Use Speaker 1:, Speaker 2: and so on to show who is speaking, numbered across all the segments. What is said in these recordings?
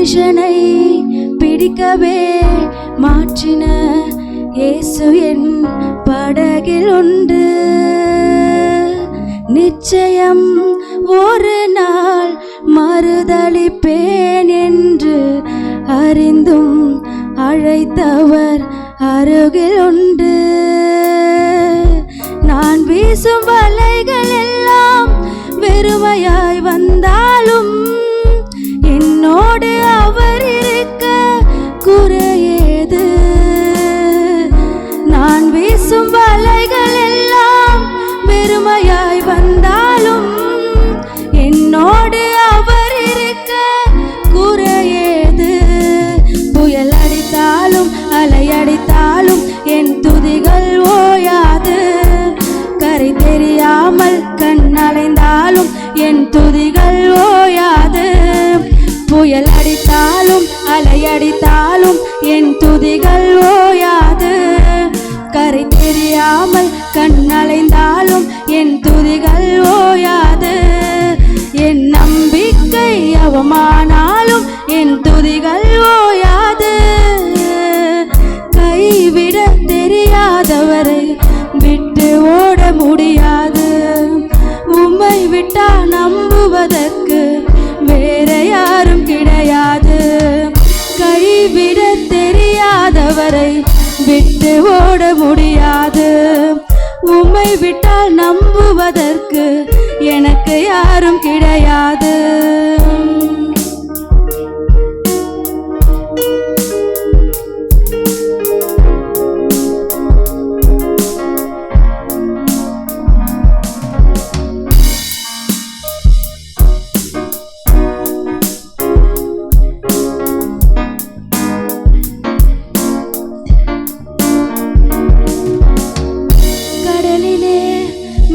Speaker 1: மனுஷனை பிடிக்கவே மாற்றின இயேசு என் படகில் உண்டு. நிச்சயம் ஒரு நாள் மறுதலிப்பேன் என்று அறிந்தும் அழைத்தவர் அருகில் உண்டு. நான் வீசும் வலைகள் எல்லாம் வெறுமையாய் வந்தாலும் என்னோடு அவர் இருக்க குறையேது. நான் வீசும் வலைகள் எல்லாம் வெறுமையாய் வந்தாலும் என்னோடு அவர் இருக்க குறையேது. புயல் அடித்தாலும் அலை அடித்தாலும் என் துதிகள் ஓயாது. கரை தெரியாமல் கண் அலைந்தாலும் என் துதிகள் ஓயாது. புயல் அடித்தாலும் அலை அடித்தாலும் என் துதிகள் ஓயாது. கரை தெரியாமல் கண் அலைந்தாலும் என் துதிகள் ஓயாது. என் நம்பிக்கை அவமானாலும் என் துதிகள் ஓயாது. கைவிட தெரியாதவரை விட்டு ஓட முடியாது. உம்மை விட்டா நம்புவதற்கு வேற யாரும் கிடையாது. கைவிட தெரியாதவரை விட்டு ஓட முடியாது. உம்மை விட்டால் நம்புவதற்கு எனக்கு யாரும் கிடையாது.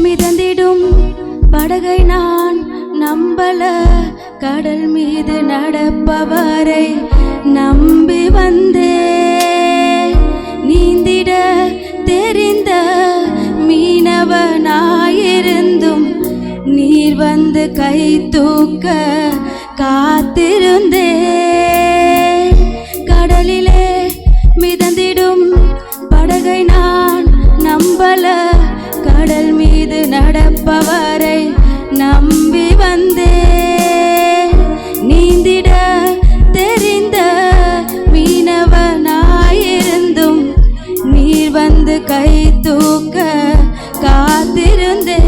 Speaker 1: மிதந்திடும் படகை நான் நம்பல. கடல் மீது நடப்பவரை நம்பி வந்தே. நீந்திட தெரிந்த மீனவனாயிருந்தும் நீர் வந்து கை தூக்க காத்திருந்தே. கடலிலே மிதந்திடும் படகை நான் நம்பல. கடல் மீது நடப்பவரை நம்பி வந்தே. நீந்திட தெரிந்த மீனவனாயிருந்தும் நீர் வந்து கை தூக்க காத்திருந்தே.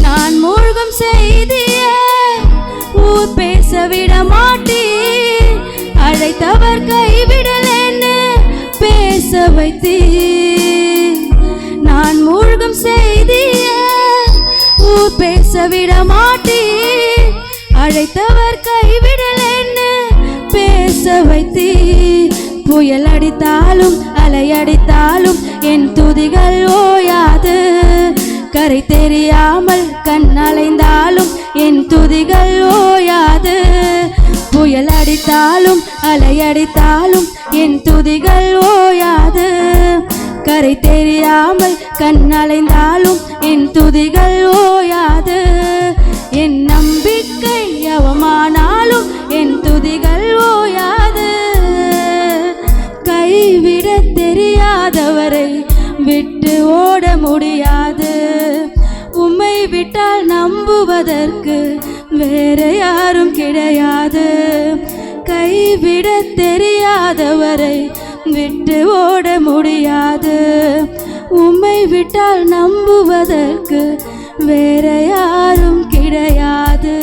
Speaker 1: நான் மூழ்கும் செய்தியே ஊர் பேச விட மாட்டீர். அழைத்தவர் கைவிடலேன்னு பேச வைத்தீர். நான் மூழ்கும் செய்தியே ஊர் பேச விட மாட்டீர். அழைத்தவர் கைவிடலேன்னு பேச வைத்தீர். புயல் அடித்தாலும் அலை அடித்தாலும் என் துதிகள் ஓயாது. கரை தெரியாமல் கண் அலைந்தாலும் என் துதிகள் ஓயாது. புயல் அடித்தாலும் அலை அடித்தாலும் என் துதிகள் ஓயாது. கரை தெரியாமல் கண் அலைந்தாலும் என் துதிகள் ஓயாது. என் நம்பிக்கை அவமானாலும் என் துதிகள் ஓயாது. கைவிட தெரியாதவரை விட்டு ஓட முடியாது. உம்மை விட்டால் நம்புவதற்கு வேற யாரும் கிடையாது. கைவிட தெரியாதவரை விட்டு ஓட முடியாது. உம்மை விட்டால் நம்புவதற்கு வேற யாரும் கிடையாது.